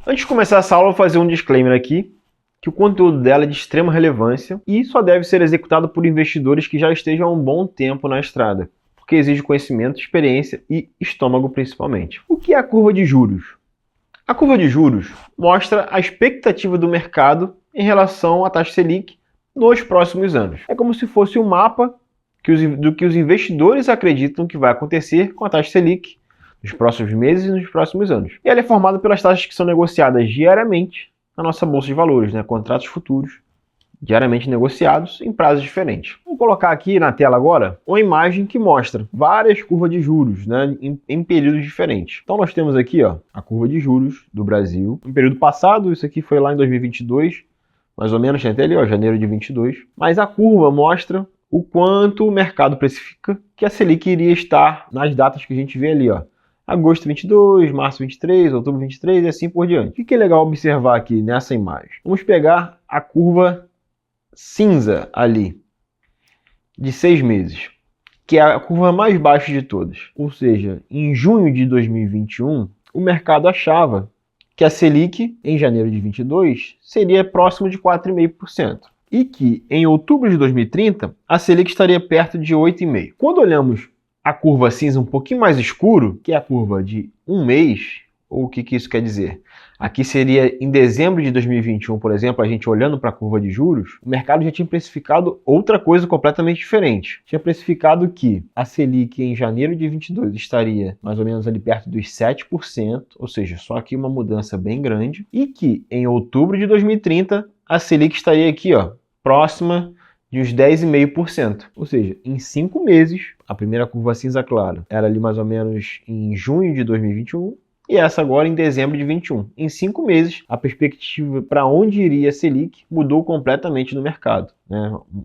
Antes de começar essa aula, eu vou fazer um disclaimer aqui, que o conteúdo dela é de extrema relevância e só deve ser executado por investidores que já estejam há um bom tempo na estrada, porque exige conhecimento, experiência e estômago principalmente. O que é a curva de juros? A curva de juros mostra a expectativa do mercado em relação à taxa Selic nos próximos anos. É como se fosse um mapa do que os investidores acreditam que vai acontecer com a taxa Selic nos próximos meses e nos próximos anos. E ela é formada pelas taxas que são negociadas diariamente na nossa bolsa de valores, contratos futuros diariamente negociados em prazos diferentes. Vou colocar aqui na tela agora uma imagem que mostra várias curvas de juros em períodos diferentes. Então nós temos aqui a curva de juros do Brasil. No período passado, isso aqui foi lá em 2022, mais ou menos, tem até ali, janeiro de 22. Mas a curva mostra o quanto o mercado precifica que a Selic iria estar nas datas que a gente vê ali, agosto 22, março 23, outubro 23 e assim por diante. O que é legal observar aqui nessa imagem? Vamos pegar a curva cinza ali, de 6 meses, que é a curva mais baixa de todas. Ou seja, em junho de 2021, o mercado achava que a Selic, em janeiro de 22, seria próximo de 4,5%. E que, em outubro de 2030, a Selic estaria perto de 8,5%. Quando olhamos a curva cinza um pouquinho mais escuro, que é a curva de um mês, ou o que isso quer dizer? Aqui seria em dezembro de 2021, por exemplo, a gente olhando para a curva de juros, o mercado já tinha precificado outra coisa completamente diferente. Tinha precificado que a Selic em janeiro de 22 estaria mais ou menos ali perto dos 7%, ou seja, só aqui uma mudança bem grande, e que em outubro de 2030 a Selic estaria aqui, próxima de uns 10,5%. Ou seja, em 5 meses, a primeira curva cinza clara era ali mais ou menos em junho de 2021, e essa agora em dezembro de 21. Em 5 meses, a perspectiva para onde iria a Selic mudou completamente no mercado.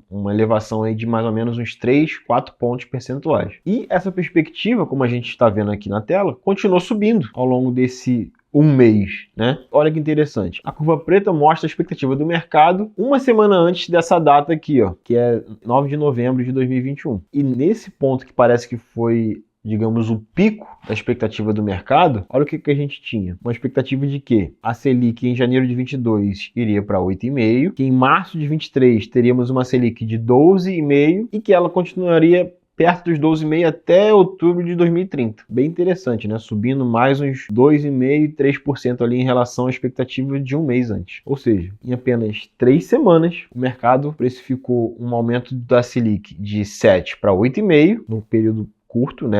Uma elevação aí de mais ou menos uns 3, 4 pontos percentuais. E essa perspectiva, como a gente está vendo aqui na tela, continuou subindo ao longo desse um mês. Olha que interessante. A curva preta mostra a expectativa do mercado uma semana antes dessa data aqui, que é 9 de novembro de 2021. E nesse ponto que parece que foi, digamos, o pico da expectativa do mercado, olha o que a gente tinha. Uma expectativa de que a Selic em janeiro de 22 iria para 8,5, que em março de 23 teríamos uma Selic de 12,5 e que ela continuaria perto dos 12,5 até outubro de 2030. Bem interessante, Subindo mais uns 2,5%, 3% ali em relação à expectativa de um mês antes. Ou seja, em apenas 3 semanas, o mercado precificou um aumento da Selic de 7 para 8,5 no período curto,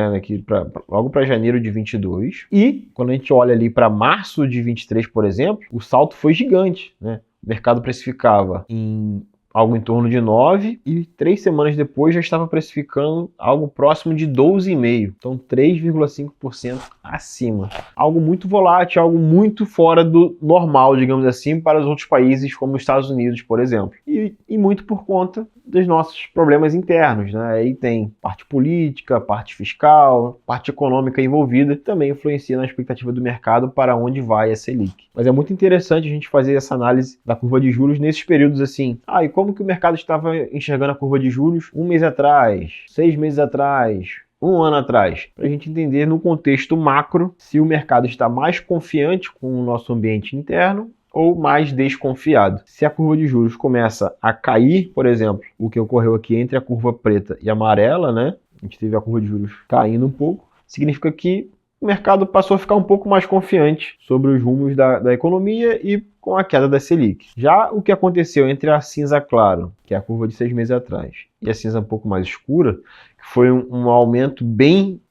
logo para janeiro de 22. E quando a gente olha ali para março de 23, por exemplo, o salto foi gigante. O mercado precificava em algo em torno de 9 e 3 semanas depois já estava precificando algo próximo de 12,5. Então 3,5% acima. Algo muito volátil, algo muito fora do normal, digamos assim, para os outros países como os Estados Unidos, por exemplo. E muito por conta dos nossos problemas internos. Aí tem parte política, parte fiscal, parte econômica envolvida, que também influencia na expectativa do mercado para onde vai a Selic. Mas é muito interessante a gente fazer essa análise da curva de juros nesses períodos assim. E como que o mercado estava enxergando a curva de juros um mês atrás, 6 meses atrás, um ano atrás, para a gente entender no contexto macro se o mercado está mais confiante com o nosso ambiente interno ou mais desconfiado. Se a curva de juros começa a cair, por exemplo, o que ocorreu aqui entre a curva preta e amarela, a gente teve a curva de juros caindo um pouco, significa que o mercado passou a ficar um pouco mais confiante sobre os rumos da economia e com a queda da Selic. Já o que aconteceu entre a cinza claro, que é a curva de 6 meses atrás, e a cinza um pouco mais escura, foi um aumento bem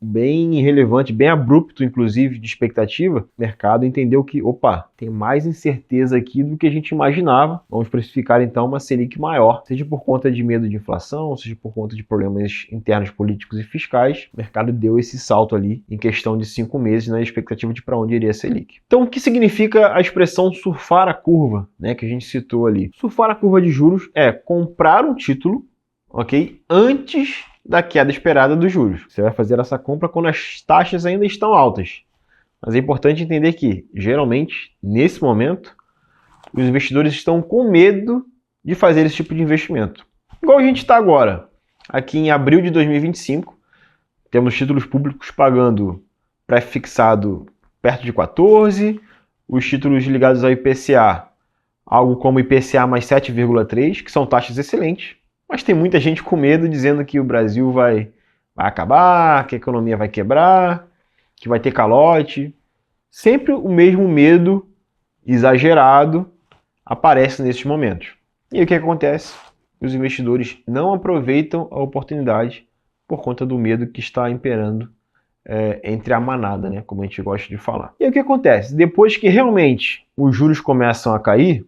relevante, bem abrupto, inclusive, de expectativa. O mercado entendeu que, tem mais incerteza aqui do que a gente imaginava. Vamos precificar, então, uma Selic maior, seja por conta de medo de inflação, seja por conta de problemas internos políticos e fiscais. O mercado deu esse salto ali em questão de 5 meses na expectativa de para onde iria a Selic. Então, o que significa a expressão surfar a curva, que a gente citou ali? Surfar a curva de juros é comprar um título, antes da queda esperada dos juros. Você vai fazer essa compra quando as taxas ainda estão altas. Mas é importante entender que, geralmente, nesse momento, os investidores estão com medo de fazer esse tipo de investimento. Igual a gente está agora. Aqui em abril de 2025, temos títulos públicos pagando pré-fixado perto de 14, os títulos ligados ao IPCA, algo como IPCA mais 7,3, que são taxas excelentes, mas tem muita gente com medo dizendo que o Brasil vai acabar, que a economia vai quebrar, que vai ter calote. Sempre o mesmo medo exagerado aparece nesses momentos. E aí o que acontece? Os investidores não aproveitam a oportunidade por conta do medo que está imperando entre a manada, né? Como a gente gosta de falar. E aí o que acontece? Depois que realmente os juros começam a cair,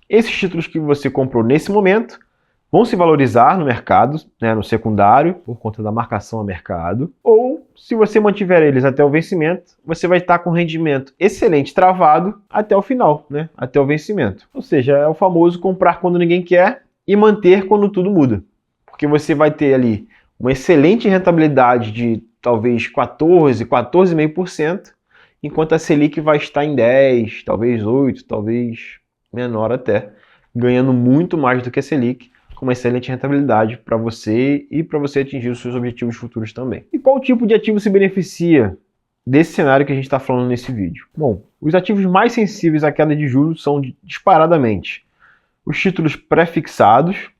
esses títulos que você comprou nesse momento vão se valorizar no mercado, né, no secundário, por conta da marcação a mercado, ou se você mantiver eles até o vencimento, você vai estar com rendimento excelente travado até o final, né, até o vencimento. Ou seja, é o famoso comprar quando ninguém quer e manter quando tudo muda. Porque você vai ter ali uma excelente rentabilidade de talvez 14, 14,5%, enquanto a Selic vai estar em 10, talvez 8, talvez menor até, ganhando muito mais do que a Selic, com uma excelente rentabilidade para você e para você atingir os seus objetivos futuros também. E qual tipo de ativo se beneficia desse cenário que a gente está falando nesse vídeo? Bom, os ativos mais sensíveis à queda de juros são disparadamente os títulos pré-fixados,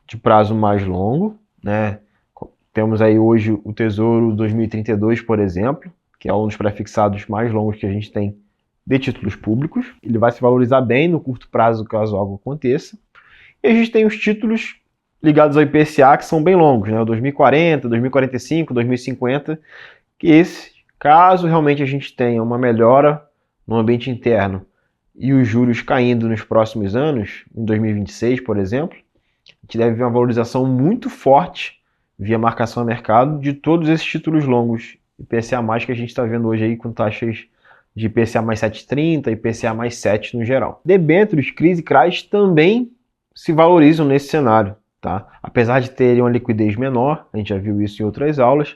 de prazo mais longo, né? Temos aí hoje o Tesouro 2032, por exemplo, que é um dos pré-fixados mais longos que a gente tem de títulos públicos. Ele vai se valorizar bem no curto prazo, caso algo aconteça. E a gente tem os títulos ligados ao IPCA, que são bem longos, né? O 2040, 2045, 2050, que esse, caso realmente a gente tenha uma melhora no ambiente interno e os juros caindo nos próximos anos, em 2026, por exemplo, a gente deve ver uma valorização muito forte via marcação a mercado de todos esses títulos longos IPCA+, que a gente está vendo hoje aí com taxas de IPCA mais 7,30, IPCA mais 7 no geral. Debêntures, CRIs e CRAs também se valorizam nesse cenário, tá? Apesar de terem uma liquidez menor, a gente já viu isso em outras aulas,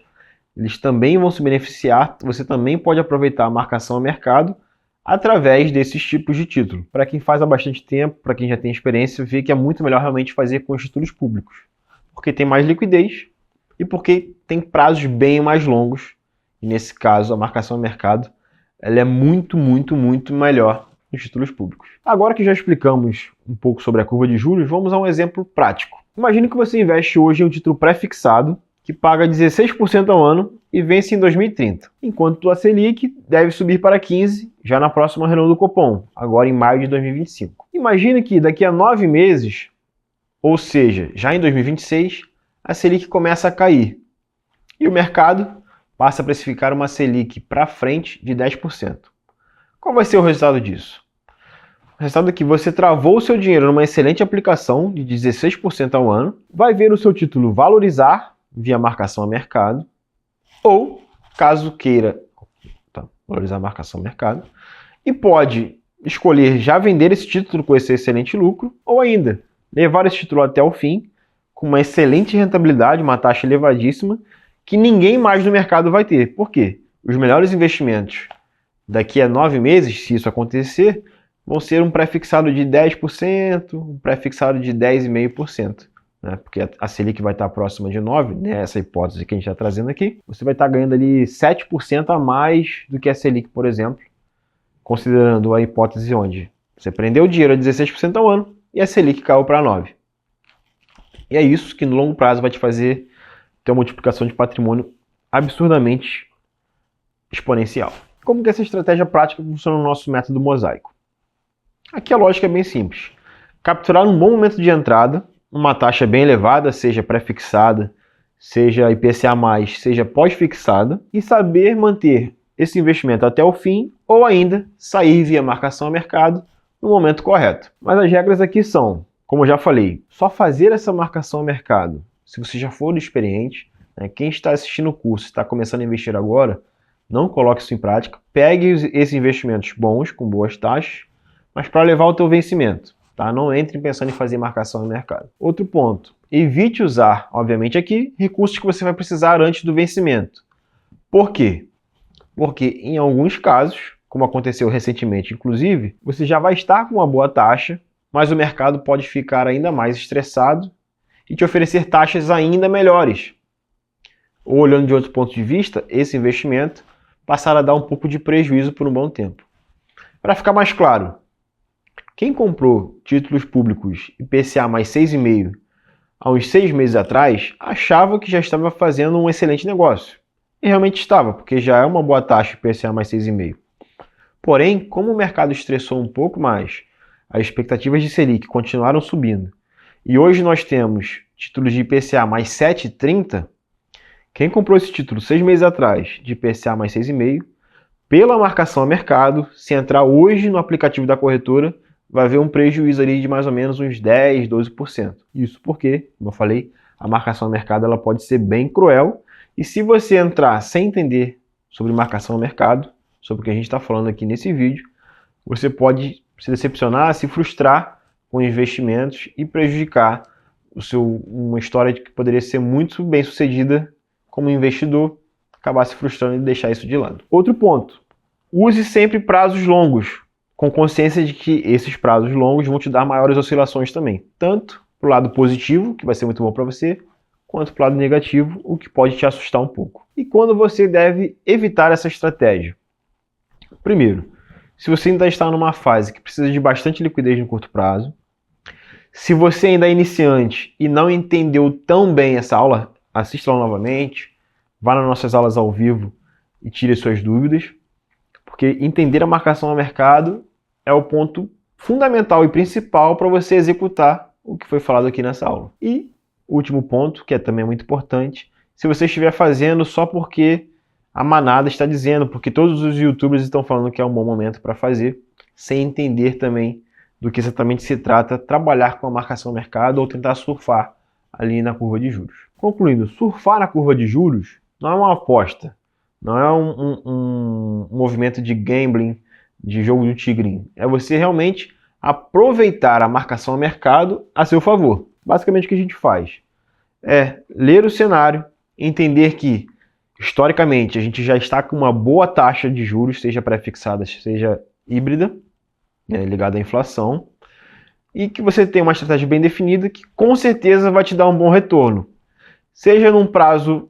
eles também vão se beneficiar, você também pode aproveitar a marcação a mercado através desses tipos de título. Para quem faz há bastante tempo, para quem já tem experiência, vê que é muito melhor realmente fazer com os títulos públicos, porque tem mais liquidez e porque tem prazos bem mais longos, e nesse caso a marcação a mercado ela é muito melhor nos títulos públicos. Agora que já explicamos um pouco sobre a curva de juros, vamos a um exemplo prático. Imagine que você investe hoje em um título pré-fixado que paga 16% ao ano e vence em 2030, enquanto a Selic deve subir para 15% já na próxima reunião do Copom, agora em maio de 2025. Imagine que daqui a 9 meses, ou seja, já em 2026, a Selic começa a cair e o mercado passa a precificar uma Selic para frente de 10%. Qual vai ser o resultado disso? O resultado é que você travou o seu dinheiro numa excelente aplicação de 16% ao ano, vai ver o seu título valorizar via marcação a mercado, ou, caso queira, valorizar a marcação a mercado, e pode escolher já vender esse título com esse excelente lucro, ou ainda levar esse título até o fim, com uma excelente rentabilidade, uma taxa elevadíssima, que ninguém mais no mercado vai ter. Por quê? Os melhores investimentos daqui a 9 meses, se isso acontecer, vão ser um pré-fixado de 10%, um pré-fixado de 10,5%. Né? Porque a Selic vai estar próxima de 9%, né? Essa hipótese que a gente está trazendo aqui. Você vai estar ganhando ali 7% a mais do que a Selic, por exemplo, considerando a hipótese onde você prendeu o dinheiro a 16% ao ano e a Selic caiu para 9%. E é isso que no longo prazo vai te fazer ter uma multiplicação de patrimônio absurdamente exponencial. Como que essa estratégia prática funciona no nosso método mosaico? Aqui a lógica é bem simples. Capturar um bom momento de entrada, uma taxa bem elevada, seja pré-fixada, seja IPCA+, seja pós-fixada, e saber manter esse investimento até o fim, ou ainda sair via marcação a mercado no momento correto. Mas as regras aqui são, como eu já falei, só fazer essa marcação a mercado se você já for experiente. Né? Quem está assistindo o curso, está começando a investir agora, não coloque isso em prática. Pegue esses investimentos bons, com boas taxas, mas para levar o teu vencimento. Tá? Não entre pensando em fazer marcação no mercado. Outro ponto, evite usar, obviamente aqui, recursos que você vai precisar antes do vencimento. Por quê? Porque em alguns casos, como aconteceu recentemente inclusive, você já vai estar com uma boa taxa, mas o mercado pode ficar ainda mais estressado e te oferecer taxas ainda melhores. Ou olhando de outro ponto de vista, esse investimento passar a dar um pouco de prejuízo por um bom tempo. Para ficar mais claro, quem comprou títulos públicos IPCA mais 6,5 há uns 6 meses atrás, achava que já estava fazendo um excelente negócio. E realmente estava, porque já é uma boa taxa IPCA mais 6,5. Porém, como o mercado estressou um pouco mais, as expectativas de Selic continuaram subindo, e hoje nós temos títulos de IPCA mais 7,30, quem comprou esse título 6 meses atrás, de IPCA mais 6,5, pela marcação a mercado, se entrar hoje no aplicativo da corretora, vai ver um prejuízo ali de mais ou menos uns 10, 12%. Isso porque, como eu falei, a marcação a mercado ela pode ser bem cruel, e se você entrar sem entender sobre marcação a mercado, sobre o que a gente está falando aqui nesse vídeo, você pode se decepcionar, se frustrar com investimentos e prejudicar uma história que poderia ser muito bem sucedida como investidor, acabar se frustrando e deixar isso de lado. Outro ponto, use sempre prazos longos, com consciência de que esses prazos longos vão te dar maiores oscilações também, tanto para o lado positivo, que vai ser muito bom para você, quanto para o lado negativo, o que pode te assustar um pouco. E quando você deve evitar essa estratégia? Primeiro, se você ainda está numa fase que precisa de bastante liquidez no curto prazo, se você ainda é iniciante e não entendeu tão bem essa aula, assista lá novamente, vá nas nossas aulas ao vivo e tire suas dúvidas, porque entender a marcação ao mercado é o ponto fundamental e principal para você executar o que foi falado aqui nessa aula. E o último ponto, que é também muito importante, se você estiver fazendo só porque a manada está dizendo, porque todos os youtubers estão falando que é um bom momento para fazer, sem entender também do que exatamente se trata trabalhar com a marcação ao mercado ou tentar surfar ali na curva de juros. Concluindo, surfar na curva de juros não é uma aposta, não é um movimento de gambling, de jogo do tigrinho. É você realmente aproveitar a marcação ao mercado a seu favor. Basicamente o que a gente faz é ler o cenário, entender que historicamente a gente já está com uma boa taxa de juros, seja pré-fixada, seja híbrida, ligada à inflação, e que você tem uma estratégia bem definida que com certeza vai te dar um bom retorno, seja num prazo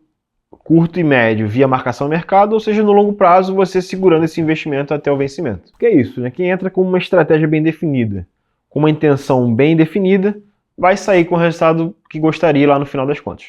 curto e médio via marcação ao mercado, ou seja no longo prazo você segurando esse investimento até o vencimento. Que é isso, né? Quem entra com uma estratégia bem definida, com uma intenção bem definida, vai sair com o resultado que gostaria lá no final das contas.